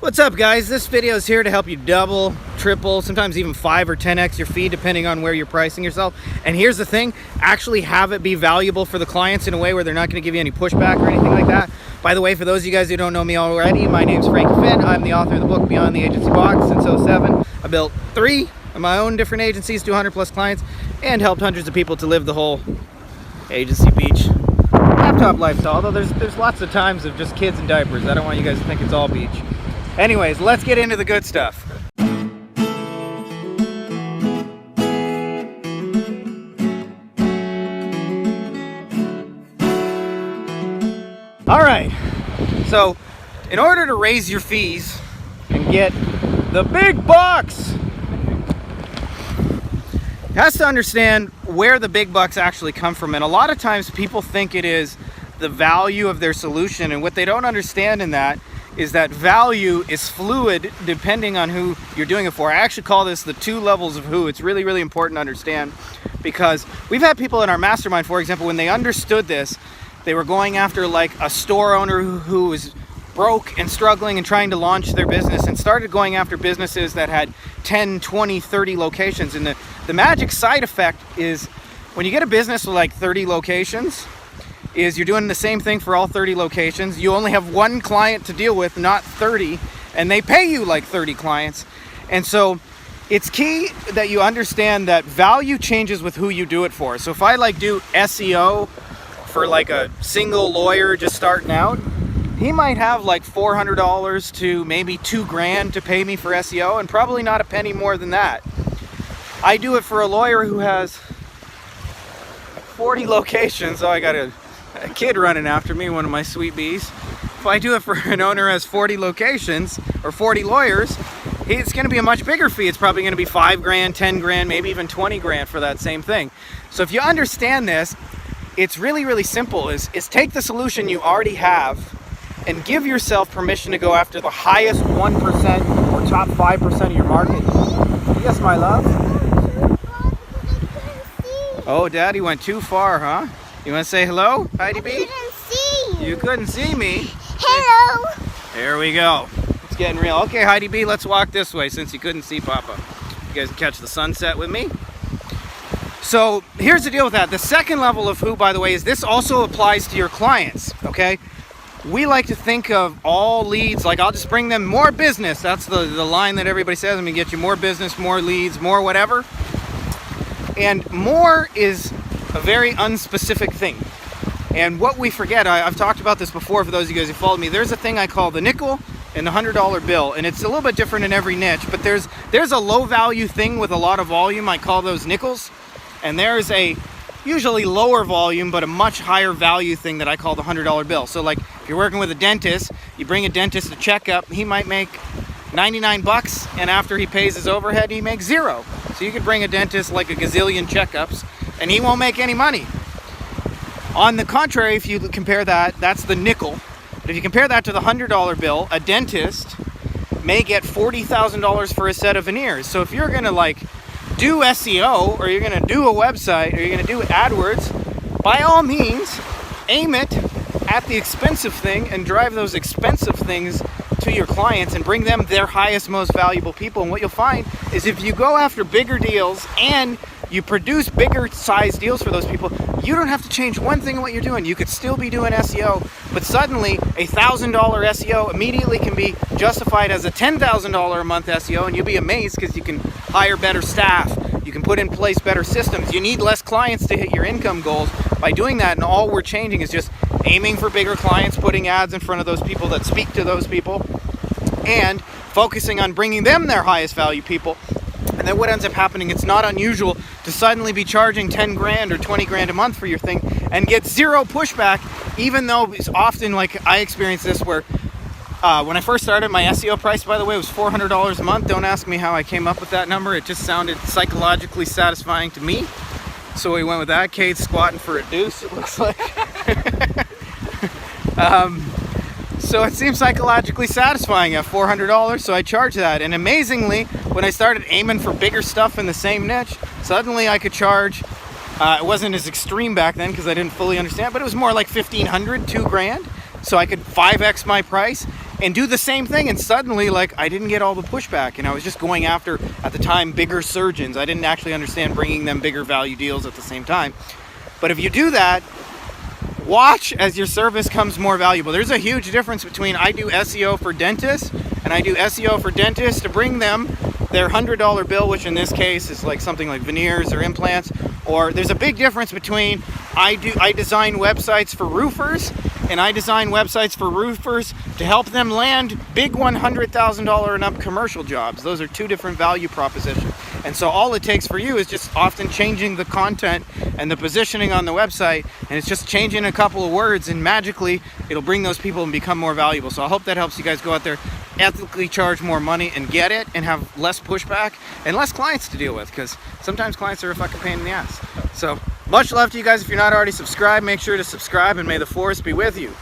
What's up, guys? This video is here to help you double, triple, sometimes even 5 or 10x your fee depending on where you're pricing yourself. And here's the thing, actually have it be valuable for the clients in a way where they're not going to give you any pushback or anything like that. By the way, for those of you guys who don't know me already, my name's Frankie Finn. I'm the author of the book Beyond the Agency Box since 07. I built 3 of my own different agencies, 200 plus clients, and helped hundreds of people to live the whole agency beach laptop lifestyle. Although there's lots of times of just kids in diapers. I don't want you guys to think it's all beach. Anyways, let's get into the good stuff. All right, so in order to raise your fees and get the big bucks, it has to understand where the big bucks actually come from. And a lot of times people think it is the value of their solution, and what they don't understand in that is that value is fluid depending on who you're doing it for. I actually call this the 2 levels of who. It's really, really important to understand, because we've had people in our mastermind, for example, when they understood this, they were going after like a store owner who was broke and struggling and trying to launch their business, and started going after businesses that had 10, 20, 30 locations. And the magic side effect is when you get a business with like 30 locations, is you're doing the same thing for all 30 locations. You only have 1 client to deal with, not 30, and they pay you like 30 clients. And so it's key that you understand that value changes with who you do it for. So if I like do SEO for like a single lawyer just starting out, he might have like $400 to maybe $2,000 to pay me for SEO, and probably not a penny more than that. I do it for a lawyer who has 40 locations. Oh, I got a kid running after me, one of my sweet bees. If I do it for an owner who has 40 locations or 40 lawyers, it's going to be a much bigger fee. It's probably going to be $5,000, $10,000, maybe even $20,000 for that same thing. So if you understand this, it's really, really simple. Is take the solution you already have and give yourself permission to go after the highest 1% or top 5% of your market. Yes, my love? Oh, Daddy went too far, huh? You want to say hello, Heidi B? I couldn't see you. You couldn't see me? Hello. There we go. It's getting real. Okay, Heidi B, let's walk this way since you couldn't see Papa. You guys can catch the sunset with me. So here's the deal with that. The second level of who, by the way, is this also applies to your clients, okay? We like to think of all leads, like I'll just bring them more business. That's the line that everybody says. I'm gonna get you more business, more leads, more whatever. And more is a very unspecific thing. And what we forget, I've talked about this before for those of you guys who followed me, there's a thing I call the nickel and the $100 bill. And it's a little bit different in every niche, but there's a low value thing with a lot of volume. I call those nickels. And there's a usually lower volume, but a much higher value thing that I call the $100 bill. So like if you're working with a dentist, you bring a dentist to checkup, he might make 99 bucks, and after he pays his overhead, he makes 0. So you could bring a dentist like a gazillion checkups, and he won't make any money. On the contrary, if you compare that, that's the nickel. But if you compare that to the $100 bill, a dentist may get $40,000 for a set of veneers. So if you're gonna like do SEO, or you're gonna do a website, or you're gonna do AdWords, by all means, aim it at the expensive thing and drive those expensive things to your clients and bring them their highest, most valuable people. And what you'll find is if you go after bigger deals and you produce bigger size deals for those people, you don't have to change one thing in what you're doing. You could still be doing SEO, but suddenly a $1,000 SEO immediately can be justified as a $10,000 a month SEO, and you'll be amazed because you can hire better staff. You can put in place better systems. You need less clients to hit your income goals by doing that, and all we're changing is just aiming for bigger clients, putting ads in front of those people that speak to those people, and focusing on bringing them their highest value people. And then what ends up happening, it's not unusual to suddenly be charging $10,000 or $20,000 a month for your thing and get 0 pushback, even though it's often, like I experienced this where when I first started, my SEO price, by the way, was $400 a month. Don't ask me how I came up with that number. It just sounded psychologically satisfying to me. So we went with that. Kate's squatting for a deuce, it looks like. So it seems psychologically satisfying at $400, so I charge that. And amazingly, when I started aiming for bigger stuff in the same niche, suddenly I could charge, it wasn't as extreme back then because I didn't fully understand, but it was more like $1,500, $2,000. So I could 5x my price, and do the same thing, and suddenly, like, I didn't get all the pushback, and I was just going after, at the time, bigger surgeons. I didn't actually understand bringing them bigger value deals at the same time. But if you do that, watch as your service comes more valuable. There's a huge difference between I do SEO for dentists and I do SEO for dentists to bring them their $100 bill, which in this case is like something like veneers or implants. Or there's a big difference between I design websites for roofers and I design websites for roofers to help them land big $100,000 and up commercial jobs. Those are two different value propositions. And so all it takes for you is just often changing the content and the positioning on the website, and it's just changing a couple of words, and magically it'll bring those people and become more valuable. So I hope that helps you guys go out there, ethically charge more money and get it, and have less pushback and less clients to deal with, because sometimes clients are a fucking pain in the ass. So much love to you guys. If you're not already subscribed, make sure to subscribe, and may the force be with you.